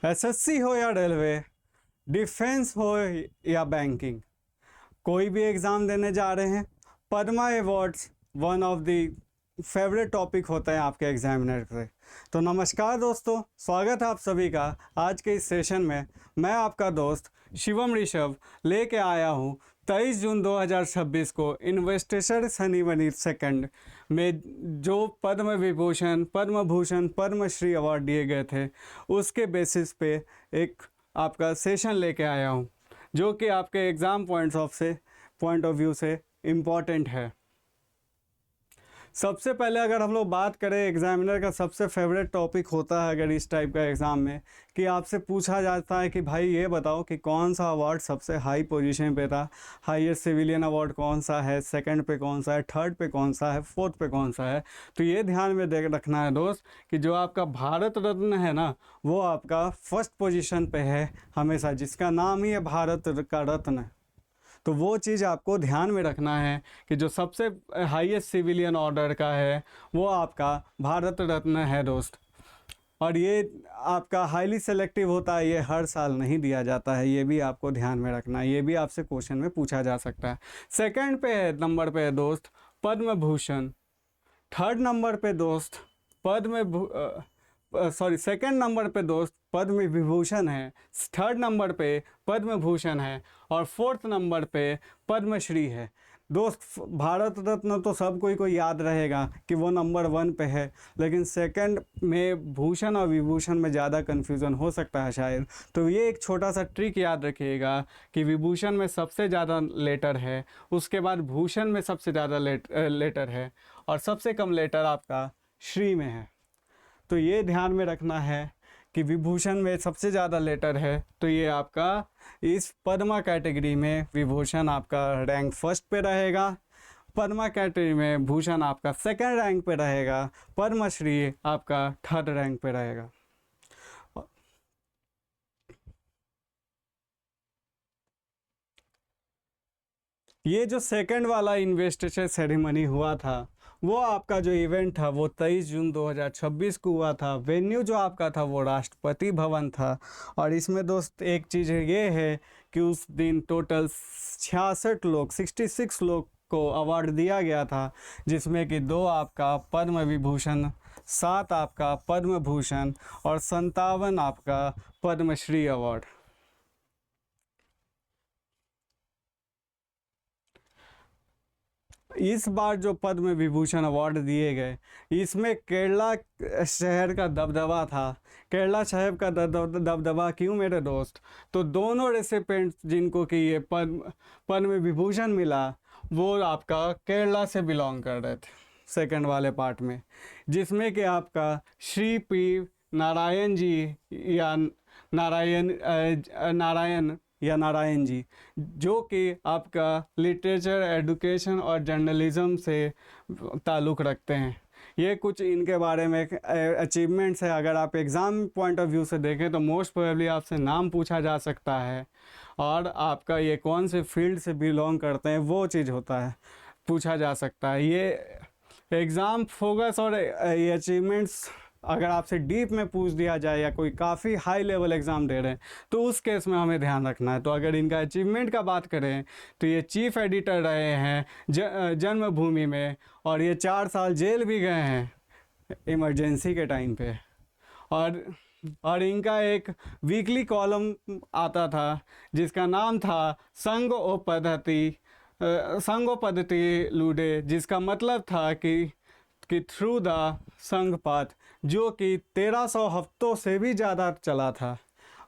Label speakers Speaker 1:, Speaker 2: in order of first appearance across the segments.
Speaker 1: SSC हो या railway, defence हो या बैंकिंग, कोई भी एग्ज़ाम देने जा रहे हैं, Padma awards one of the favourite topic होता है आपके एग्जामिनर से। तो नमस्कार दोस्तों, स्वागत है आप सभी का आज के इस सेशन में। मैं आपका दोस्त शिवम ऋषभ लेके आया हूँ 23 जून 2026 को इन्वेस्टिगेशन शनिवार सेकंड में जो पद्म विभूषण, पद्म भूषण, पद्मश्री अवार्ड दिए गए थे उसके बेसिस पे एक आपका सेशन लेके आया हूँ जो कि आपके एग्ज़ाम पॉइंट ऑफ व्यू से इम्पॉर्टेंट है। सबसे पहले अगर हम लोग बात करें, एग्जामिनर का सबसे फेवरेट टॉपिक होता है अगर इस टाइप का एग्ज़ाम में कि आपसे पूछा जाता है कि भाई ये बताओ कि कौन सा अवार्ड सबसे हाई पोजीशन पे था, हाईएस्ट सिविलियन अवार्ड कौन सा है, सेकंड पे कौन सा है, थर्ड पे कौन सा है, फोर्थ पे कौन सा है। तो ये ध्यान में देख रखना है दोस्त कि जो आपका भारत रत्न है ना, वो आपका फर्स्ट पोजीशन पे है हमेशा, जिसका नाम ही है भारत का रत्न। तो वो चीज़ आपको ध्यान में रखना है कि जो सबसे हाईएस्ट सिविलियन ऑर्डर का है वो आपका भारत रत्न है दोस्त। और ये आपका हाईली सेलेक्टिव होता है, ये हर साल नहीं दिया जाता है, ये भी आपको ध्यान में रखना है, ये भी आपसे क्वेश्चन में पूछा जा सकता है। सेकंड पे है, नंबर पे है दोस्त पद्म भूषण। थर्ड नंबर पे दोस्त सेकंड नंबर पे दोस्त पद्म विभूषण है, थर्ड नंबर पे पद्म भूषण है और फोर्थ नंबर पे पद्मश्री है। दोस्त भारत रत्न तो सब कोई याद रहेगा कि वो नंबर 1 पे है, लेकिन सेकंड में भूषण और विभूषण में ज़्यादा कन्फ्यूज़न हो सकता है शायद। तो ये एक छोटा सा ट्रिक याद रखिएगा कि विभूषण में सबसे ज़्यादा लेटर है, उसके बाद भूषण में सबसे ज़्यादा लेटर है और सबसे कम लेटर आपका श्री में है। तो ये ध्यान में रखना है कि विभूषण में सबसे ज़्यादा लेटर है, तो ये आपका इस पद्मा कैटेगरी में विभूषण आपका रैंक फर्स्ट पे रहेगा, पद्मा कैटेगरी में भूषण आपका सेकंड रैंक पे रहेगा, पद्मश्री आपका थर्ड रैंक पे रहेगा। ये जो सेकंड वाला इन्वेस्टिगेशन सेरेमनी हुआ था, वो आपका जो इवेंट था वो 23 जून 2026 को हुआ था। वेन्यू जो आपका था वो राष्ट्रपति भवन था। और इसमें दोस्त एक चीज़ ये है कि उस दिन टोटल 66 लोग को अवार्ड दिया गया था, जिसमें कि 2 आपका पद्म विभूषण, 7 आपका पद्म भूषण और 57 आपका पद्मश्री अवार्ड। इस बार जो पद्म विभूषण अवार्ड दिए गए, इसमें केरला शहर का दबदबा था। केरला शहर का दबदबा क्यों मेरे दोस्त? तो दोनों रेसिपेंट्स जिनको कि ये पद्म विभूषण मिला वो आपका केरला से बिलोंग कर रहे थे सेकंड वाले पार्ट में, जिसमें कि आपका श्री पी नारायण जी या नारायण जी, जो कि आपका लिटरेचर, एडुकेशन और जर्नलिज्म से ताल्लुक़ रखते हैं। ये कुछ इनके बारे में अचीवमेंट्स है। अगर आप एग्ज़ाम पॉइंट ऑफ व्यू से देखें तो मोस्ट प्रोबेबली आपसे नाम पूछा जा सकता है और आपका ये कौन से फील्ड से बिलोंग करते हैं वो चीज़ होता है, पूछा जा सकता है। ये एग्ज़ाम फोकस और ये अचीवमेंट्स अगर आपसे डीप में पूछ दिया जाए या कोई काफ़ी हाई लेवल एग्ज़ाम दे रहे हैं तो उस केस में हमें ध्यान रखना है। तो अगर इनका अचीवमेंट का बात करें तो ये चीफ़ एडिटर रहे हैं जन्मभूमि में, और ये 4 साल जेल भी गए हैं इमरजेंसी के टाइम पे। और इनका एक वीकली कॉलम आता था जिसका नाम था संगोपद्धति लूडे, जिसका मतलब था कि थ्रू द संघपात, जो कि 1300 हफ्तों से भी ज़्यादा चला था।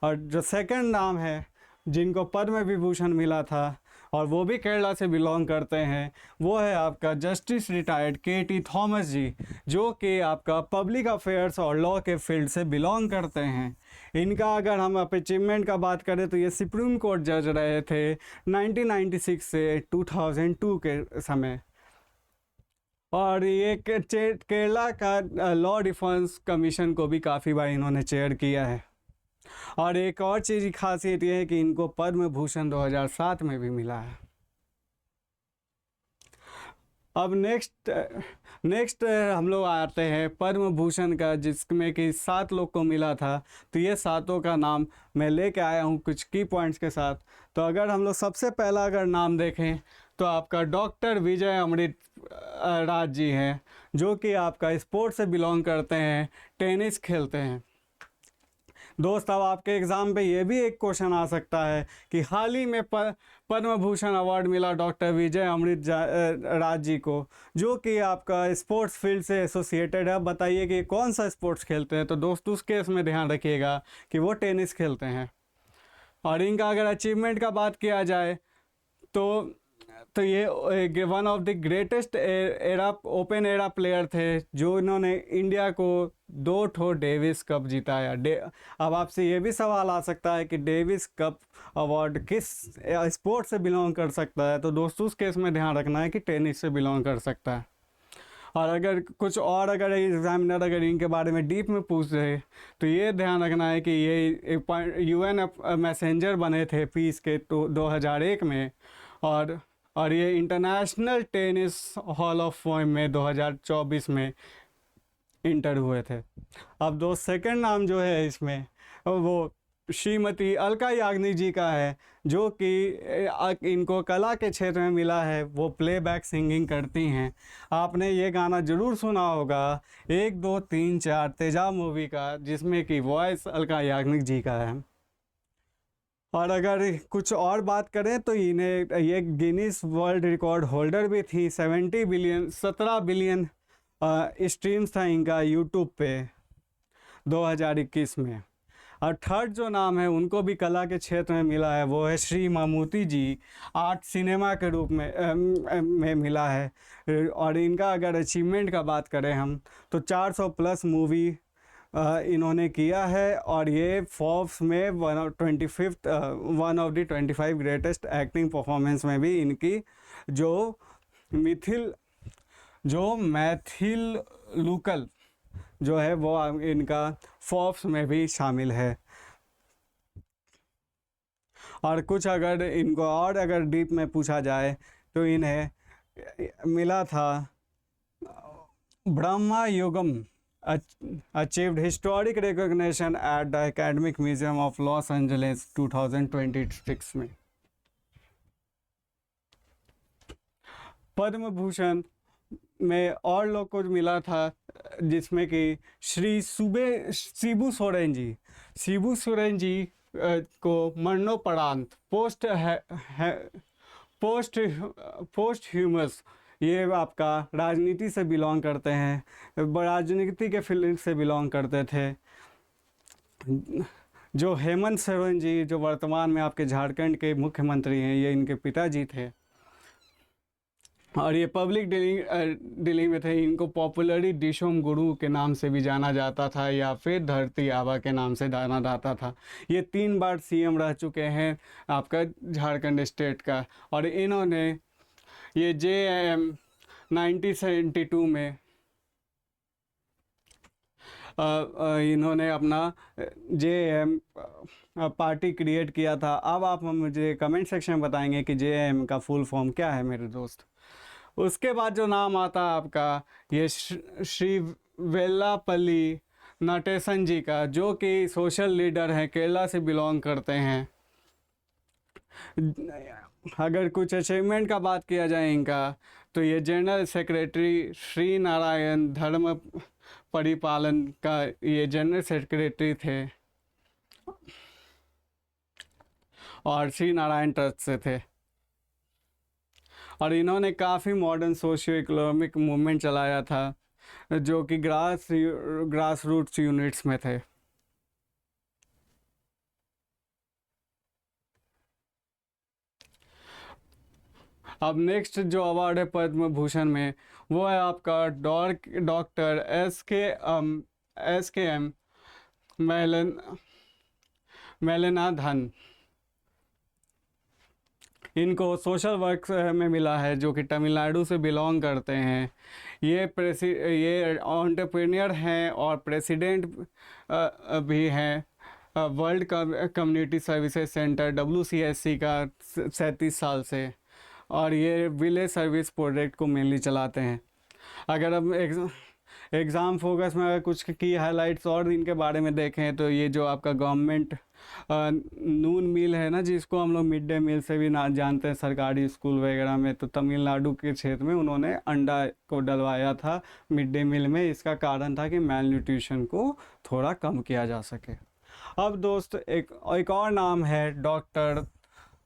Speaker 1: और जो सेकंड नाम है जिनको पद्म विभूषण मिला था और वो भी केरला से बिलोंग करते हैं, वो है आपका जस्टिस रिटायर्ड के.टी. थॉमस जी, जो कि आपका पब्लिक अफेयर्स और लॉ के फील्ड से बिलोंग करते हैं। इनका अगर हम अचीवमेंट का बात करें तो ये सुप्रीम कोर्ट जज रहे थे 1996 से 2002 के समय। और ये केरला का लॉ डिफेंस कमीशन को भी काफ़ी बार इन्होंने चेयर किया है। और एक और चीज़ की खासियत ये है कि इनको पद्म भूषण 2007 में भी मिला है। अब नेक्स्ट हम लोग आते हैं पद्म भूषण का, जिसमें कि 7 लोग को मिला था। तो ये सातों का नाम मैं लेके आया हूँ कुछ की पॉइंट्स के साथ। तो अगर हम लोग सबसे पहला अगर नाम देखें तो आपका डॉक्टर विजय अमृत राज जी हैं, जो कि आपका स्पोर्ट्स से बिलोंग करते हैं, टेनिस खेलते हैं। दोस्त, अब आपके एग्ज़ाम पे ये भी एक क्वेश्चन आ सकता है कि हाल ही में पद्म भूषण अवार्ड मिला डॉक्टर विजय अमृत राज जी को, जो कि आपका स्पोर्ट्स फील्ड से एसोसिएटेड है। अब बताइए कि कौन सा स्पोर्ट्स खेलते हैं। तो दोस्त, उस केस में ध्यान रखिएगा कि वो टेनिस खेलते हैं। और इनका अगर अचीवमेंट का बात किया जाए तो ये one of the greatest era open era player थे, जो इन्होंने इंडिया को 2 डेविस कप जिताया। अब आपसे ये भी सवाल आ सकता है कि डेविस कप अवार्ड किस स्पोर्ट से बिलोंग कर सकता है। तो दोस्तों, उस केस में ध्यान रखना है कि टेनिस से बिलोंग कर सकता है। और अगर कुछ और अगर एग्जामिनर अगर इनके बारे में डीप में पूछ रहे तो ये ध्यान रखना है कि ये UN मैसेंजर बने थे पीस के 2001 में। और ये international tennis hall of fame में 2024 में इंटर हुए थे। अब दो सेकंड नाम जो है इसमें वो श्रीमती अलका याग्निक जी का है, जो कि इनको कला के क्षेत्र में मिला है। वो प्लेबैक सिंगिंग करती हैं। आपने ये गाना ज़रूर सुना होगा 1 2 3 4 तेजाब मूवी का, जिसमें कि वॉइस अलका याग्निक जी का है। और अगर कुछ और बात करें तो इन्हें ये गिनीज वर्ल्ड रिकॉर्ड होल्डर भी थी। 17 बिलियन स्ट्रीम्स था इनका यूट्यूब पे 2021 में। और थर्ड जो नाम है उनको भी कला के क्षेत्र में मिला है, वो है श्री मामूती जी। आर्ट सिनेमा के रूप में मिला है। और इनका अगर अचीवमेंट का बात करें हम तो 400 प्लस मूवी इन्होंने किया है। और ये फोर्ब्स में one of the 25 greatest acting performance में भी इनकी जो मैथिल लुकल जो है वो इनका फोर्ब्स में भी शामिल है। और कुछ अगर इनको और अगर डीप में पूछा जाए तो इन्हें मिला था Brahma युगम achieved historic recognition at the Academic Museum of Los Angeles 2026 में। पद्म भूषण में और लोग को मिला था, जिसमें कि श्री शिबू सोरेन जी को मरणोपरांत पोस्ट ह्यूमस, ये आपका राजनीति से बिलोंग करते हैं, राजनीति के फील्ड से बिलोंग करते थे। जो हेमंत सोरेन जी, जो वर्तमान में आपके झारखंड के मुख्यमंत्री हैं, ये इनके पिताजी थे। और ये पब्लिक डीलिंग में थे। इनको पॉपुलरली दिशोम गुरु के नाम से भी जाना जाता था, या फिर धरती आबा के नाम से जाना जाता था। ये 3 बार CM रह चुके हैं आपका झारखंड स्टेट का। और इन्होंने ये JAM 1972 में इन्होंने अपना JAM पार्टी क्रिएट किया था। अब आप मुझे कमेंट सेक्शन में बताएंगे कि JAM का फुल फॉर्म क्या है मेरे दोस्त। उसके बाद जो नाम आता है आपका ये श्री वेल्लापल्ली नटेशन जी का, जो कि सोशल लीडर हैं, केरला से बिलोंग करते हैं। अगर कुछ अचीवमेंट का बात किया जाए इनका तो ये जनरल सेक्रेटरी श्री नारायण धर्म परिपालन का ये जनरल सेक्रेटरी थे और श्री नारायण ट्रस्ट से थे। और इन्होंने काफ़ी मॉडर्न सोशियो इकोनॉमिक मूवमेंट चलाया था, जो कि ग्रास रूट्स यूनिट्स में थे। अब नेक्स्ट जो अवार्ड है पद्म भूषण में, वो है आपका डॉक्टर SKM मेलनाथन। इनको सोशल वर्क में मिला है, जो कि तमिलनाडु से बिलोंग करते हैं। ये एंटरप्रेन्योर हैं और प्रेसिडेंट भी हैं world community services centre WCSC का 37 साल से। और ये विलेज सर्विस प्रोजेक्ट को मेनली चलाते हैं। अगर अब एग्ज़ाम फोकस में अगर कुछ की हाइलाइट्स और इनके बारे में देखें तो ये जो आपका गवर्नमेंट नून मील है ना, जिसको हम लोग मिड डे मील से भी ना जानते हैं सरकारी स्कूल वगैरह में, तो तमिलनाडु के क्षेत्र में उन्होंने अंडा को डलवाया था मिड डे मील में। इसका कारण था कि मेल न्यूट्रिशन को थोड़ा कम किया जा सके। अब दोस्त एक और नाम है डॉक्टर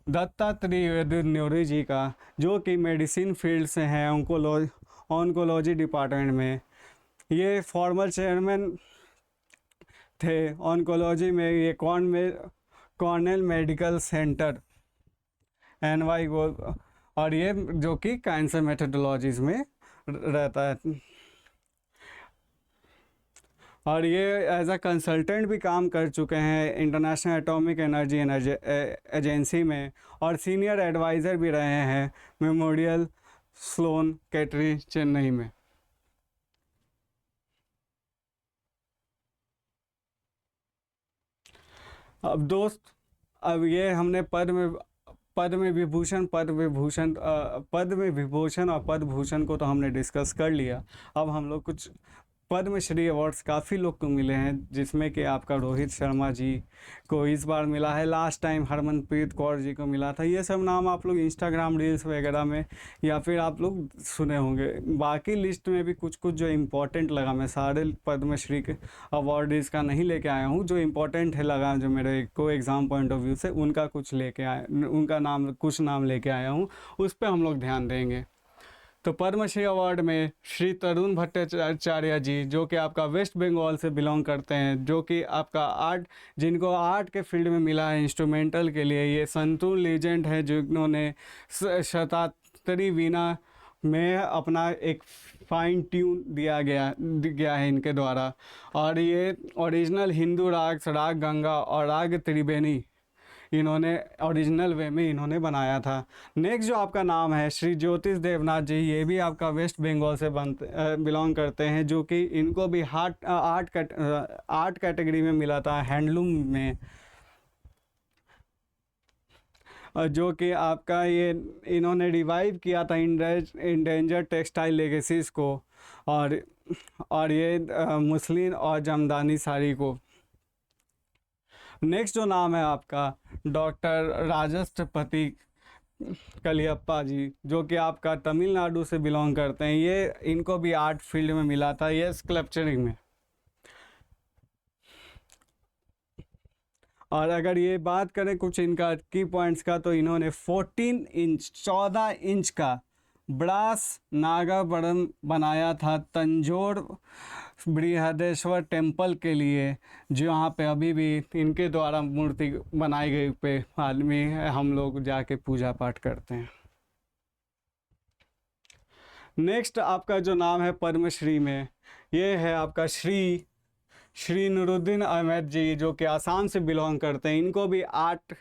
Speaker 1: दत्तात्रेय न्योरी जी का, जो कि मेडिसिन फील्ड से हैं, ऑन्कोलॉजी डिपार्टमेंट में। ये फॉर्मर चेयरमैन थे ऑन्कोलॉजी में, ये कॉर्नेल मेडिकल सेंटर NY को, और ये जो कि कैंसर मेथोडोलॉजीज में रहता है। और ये एज अ कंसल्टेंट भी काम कर चुके हैं इंटरनेशनल एटॉमिक एनर्जी एजेंसी में, और सीनियर एडवाइज़र भी रहे हैं मेमोरियल स्लोन केटरी चेन्नई में। अब दोस्त, अब ये हमने पद्म विभूषण और पद्म भूषण को तो हमने डिस्कस कर लिया। अब हम लोग कुछ पद्मश्री अवार्ड्स काफ़ी लोग को मिले हैं, जिसमें कि आपका रोहित शर्मा जी को इस बार मिला है, लास्ट टाइम हरमनप्रीत कौर जी को मिला था। ये सब नाम आप लोग इंस्टाग्राम रील्स वगैरह में या फिर आप लोग सुने होंगे। बाकी लिस्ट में भी कुछ कुछ जो इम्पोर्टेंट लगा, मैं सारे पद्मश्री के अवार्ड इसका नहीं लेके आया हूँ, जो इम्पोर्टेंट है लगा जो मेरे को एग्ज़ाम पॉइंट ऑफ व्यू से, उनका उनका नाम कुछ नाम लेके आया हूँ, उस पर हम लोग ध्यान देंगे। तो पद्मश्री अवार्ड में श्री तरुण भट्टाचार्य जी, जो कि आपका वेस्ट बंगाल से बिलोंग करते हैं, जो कि आपका जिनको आर्ट के फील्ड में मिला है इंस्ट्रूमेंटल के लिए। ये संतूर लीजेंड है, जिन्होंने शताक्षरी वीणा में अपना एक फाइन ट्यून दिया गया है इनके द्वारा। और ये ओरिजिनल हिंदू राग गंगा और राग त्रिवेणी इन्होंने ओरिजिनल वे में इन्होंने बनाया था। नेक्स्ट जो आपका नाम है श्री ज्योतिष देवनाथ जी, ये भी आपका वेस्ट बंगाल से बिलोंग करते हैं, जो कि इनको भी आर्ट कैटेगरी में मिला था हैंडलूम में, जो कि आपका ये इन्होंने रिवाइव किया था इंडेंजर टेक्सटाइल लेगेसीज को, और ये मुस्लिन और जमदानी साड़ी को। नेक्स्ट जो नाम है आपका डॉक्टर राजस्त्रपति कलियप्पा जी, जो कि आपका तमिलनाडु से बिलोंग करते हैं। ये इनको भी आर्ट फील्ड में मिला था, ये स्कल्पचरिंग में। और अगर ये बात करें कुछ इनका की पॉइंट्स का, तो इन्होंने 14 इंच का ब्रास नागाभरण बनाया था तंजौर बृहदेश्वर टेम्पल के लिए, जो यहाँ पे अभी भी इनके द्वारा मूर्ति बनाई गई पे आदमी हम लोग जाके पूजा पाठ करते हैं। नेक्स्ट आपका जो नाम है पद्मश्री में, ये है आपका श्री नूरुद्दीन अहमद जी, जो कि आसाम से बिलोंग करते हैं। इनको भी आर्ट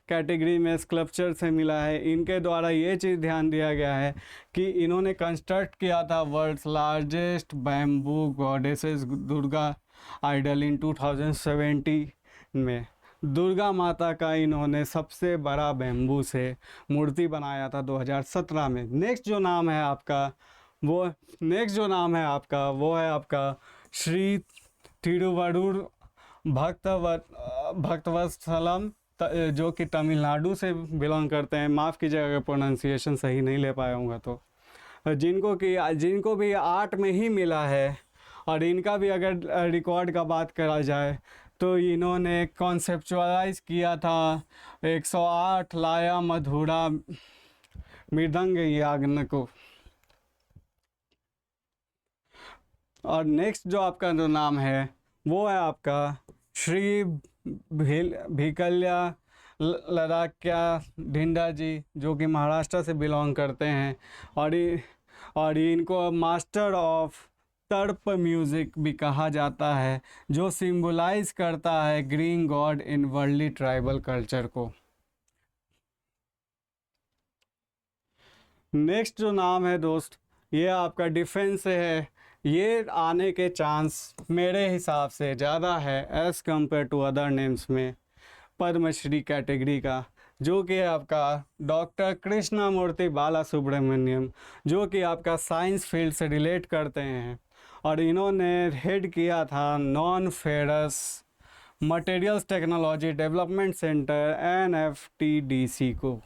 Speaker 1: कैटेगरी में स्कल्पचर से मिला है। इनके द्वारा ये चीज़ ध्यान दिया गया है कि इन्होंने कंस्ट्रक्ट किया था world's largest bamboo goddesses Durga idol in 2017 में। दुर्गा माता का इन्होंने सबसे बड़ा बैम्बू से मूर्ति बनाया था 2017 में। नेक्स्ट जो नाम है आपका वो है आपका श्री तिरुवरूर भक्तवत्सलम, जो कि तमिलनाडु से बिलोंग करते हैं। माफ़ कीजिएगा अगर प्रोनाउंसिएशन सही नहीं ले पाया हूँगा तो। जिनको भी आर्ट में ही मिला है, और इनका भी अगर रिकॉर्ड का बात करा जाए तो इन्होंने कॉन्सेप्चुअलाइज किया था 108 लाया मधुरा मृदंग याग्न को। और नेक्स्ट जो आपका जो नाम है वो है आपका श्री भिकल्या लड़ाक्या ढिंडा जी, जो कि महाराष्ट्र से बिलोंग करते हैं। और इनको मास्टर ऑफ तर्प म्यूज़िक भी कहा जाता है, जो सिंबलाइज करता है ग्रीन गॉड इन वर्ल्डली ट्राइबल कल्चर को। नेक्स्ट जो नाम है दोस्त, ये आपका डिफेंस से है। ये आने के चांस मेरे हिसाब से ज़्यादा है as compare to other names में पद्मश्री कैटेगरी का। जो कि आपका डॉक्टर कृष्णमूर्ति बाला सुब्रमण्यम, जो कि आपका साइंस फील्ड से रिलेट करते हैं, और इन्होंने हेड किया था non ferrous materials technology development centre NFTDC को।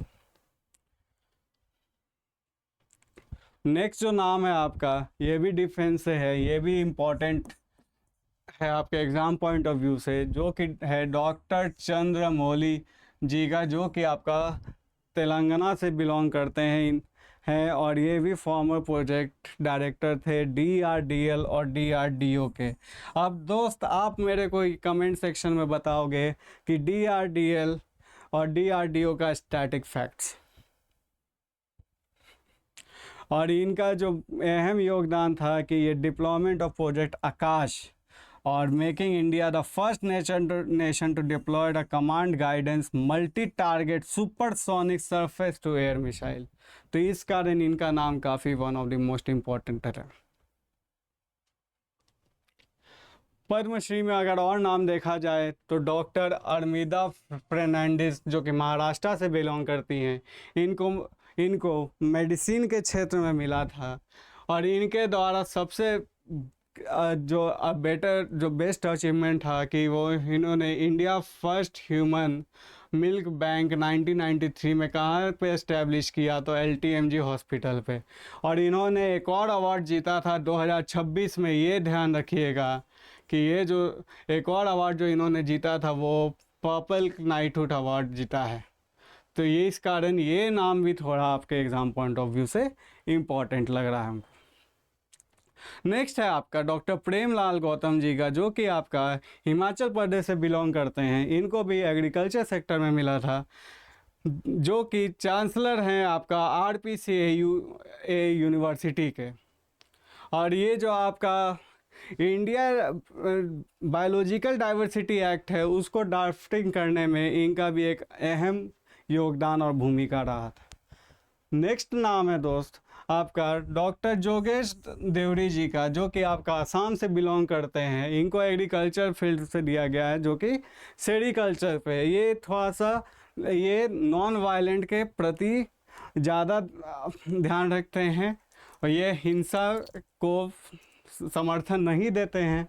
Speaker 1: नेक्स्ट जो नाम है आपका, ये भी डिफेंस से है, ये भी इम्पोर्टेंट है आपके एग्ज़ाम पॉइंट ऑफ व्यू से, जो कि है डॉक्टर चंद्रमौली जी का, जो कि आपका तेलंगाना से बिलोंग करते हैं और ये भी फॉर्मर प्रोजेक्ट डायरेक्टर थे DRDL और DRDO के। अब दोस्त आप मेरे को कमेंट सेक्शन में बताओगे कि DRDL और DRDO का स्टैटिक फैक्ट्स और इनका जो अहम योगदान था कि ये डिप्लॉयमेंट ऑफ प्रोजेक्ट आकाश और making India the first nation to deploy the command guidance multi target supersonic surface to air missile. तो इस कारण इनका नाम काफ़ी one of the most important है। पद्मश्री में अगर और नाम देखा जाए तो डॉक्टर अरमिदा फर्नांडिस, जो कि महाराष्ट्र से बिलोंग करती हैं, इनको मेडिसिन के क्षेत्र में मिला था और इनके द्वारा सबसे जो बेस्ट अचीवमेंट था कि वो इन्होंने India first human milk bank 1993 में कहाँ पे इस्टेब्लिश किया, तो LTMG हॉस्पिटल पे। और इन्होंने एक और अवार्ड जीता था 2026 में, ये ध्यान रखिएगा कि ये जो एक और अवार्ड जो इन्होंने जीता था वो पर्पल नाइटहुड अवार्ड जीता है। तो ये इस कारण ये नाम भी थोड़ा आपके एग्ज़ाम पॉइंट ऑफ व्यू से इम्पॉर्टेंट लग रहा है हमको। नेक्स्ट है आपका डॉक्टर प्रेमलाल गौतम जी का, जो कि आपका हिमाचल प्रदेश से बिलोंग करते हैं। इनको भी एग्रीकल्चर सेक्टर में मिला था, जो कि चांसलर हैं आपका RPCAU यूनिवर्सिटी के। और ये जो आपका इंडिया बायोलॉजिकल डाइवर्सिटी एक्ट है उसको ड्राफ्टिंग करने में इनका भी एक अहम योगदान और भूमिका रहा था। नेक्स्ट नाम है दोस्त आपका डॉक्टर जोगेश देवरी जी का, जो कि आपका आसाम से बिलोंग करते हैं। इनको एग्रीकल्चर फील्ड से दिया गया है, जो कि सेरिकल्चर पे। ये थोड़ा सा ये नॉन वायलेंट के प्रति ज़्यादा ध्यान रखते हैं और ये हिंसा को समर्थन नहीं देते हैं।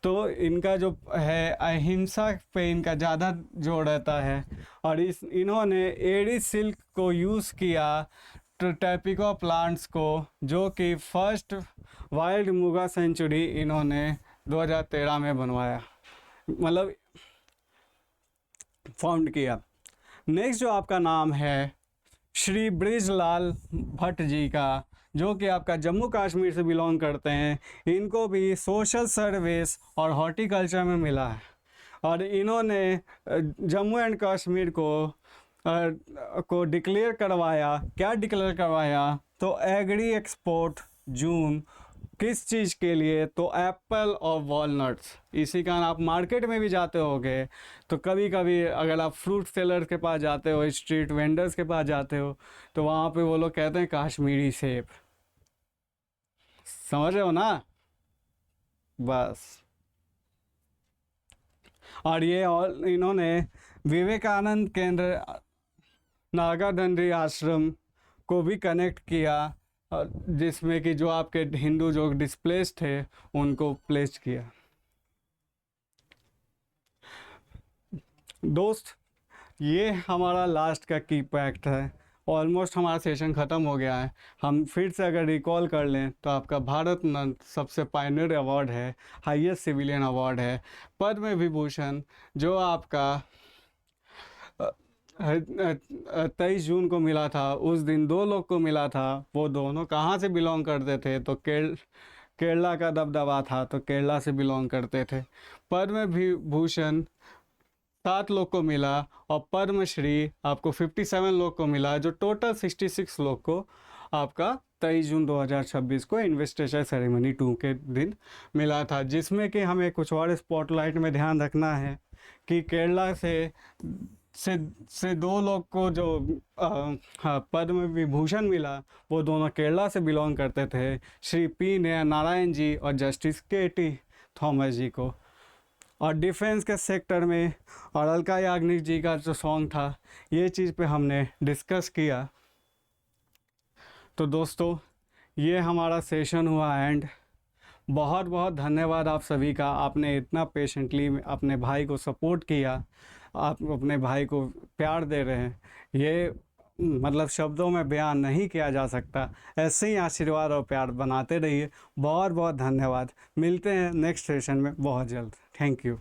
Speaker 1: तो इनका जो है अहिंसा पे इनका ज़्यादा जोर रहता है। और इन्होंने एडी सिल्क को यूज़ किया टैपिको प्लांट्स को, जो कि फर्स्ट वाइल्ड मुगा सेंचुरी इन्होंने 2013 में बनवाया, मतलब फाउंड किया। नेक्स्ट जो आपका नाम है श्री ब्रिजलाल भट्ट जी का, जो कि आपका जम्मू कश्मीर से बिलोंग करते हैं। इनको भी सोशल सर्विस और हॉर्टिकल्चर में मिला है और इन्होंने जम्मू एंड कश्मीर को डिक्लेयर करवाया। क्या डिक्लेयर करवाया? तो एग्री एक्सपोर्ट जून किस चीज़ के लिए? तो एप्पल और वॉलनट्स। इसी कारण आप मार्केट में भी जाते होगे तो कभी कभी अगर आप फ्रूट सेलर्स के पास जाते हो, स्ट्रीट वेंडर्स के पास जाते हो, तो वहाँ पे वो लोग कहते हैं कश्मीरी सेब। समझ रहे हो ना? बस। और ये और इन्होंने विवेकानंद केंद्र नागादंडी आश्रम को भी कनेक्ट किया, जिसमें कि जो आपके हिंदू जो डिस्प्लेस थे उनको प्लेस किया। दोस्त, ये हमारा लास्ट का की फैक्ट है। ऑलमोस्ट हमारा सेशन ख़त्म हो गया है। हम फिर से अगर रिकॉल कर लें तो आपका भारत रत्न सबसे पायनियर अवार्ड है, हाईएस्ट सिविलियन अवार्ड है। पद्म विभूषण जो आपका 23 जून को मिला था, उस दिन दो लोग को मिला था। वो दोनों कहाँ से बिलोंग करते थे? तो केरला का दबदबा था, तो केरला से बिलोंग करते थे। पद्म विभूषण 7 लोग को मिला और पद्मश्री आपको 57 लोग को मिला, जो टोटल 66 लोग को आपका 23 जून 2026 को इन्वेस्टिचर सेरेमनी 2 के दिन मिला था। जिसमें कि हमें कुछ और स्पॉटलाइट में ध्यान रखना है कि केरला से 2 लोग को जो पद्म विभूषण मिला, वो दोनों केरला से बिलोंग करते थे, श्री P नारायण जी और जस्टिस KT थॉमस जी को। और डिफेंस के सेक्टर में और अलका याग्निक जी का जो सॉन्ग था, ये चीज़ पे हमने डिस्कस किया। तो दोस्तों, ये हमारा सेशन हुआ एंड। बहुत बहुत धन्यवाद आप सभी का, आपने इतना पेशेंटली अपने भाई को सपोर्ट किया, आप अपने भाई को प्यार दे रहे हैं, ये मतलब शब्दों में बयान नहीं किया जा सकता। ऐसे ही आशीर्वाद और प्यार बनाते रहिए। बहुत बहुत धन्यवाद। मिलते हैं नेक्स्ट सेशन में बहुत जल्द। Thank you.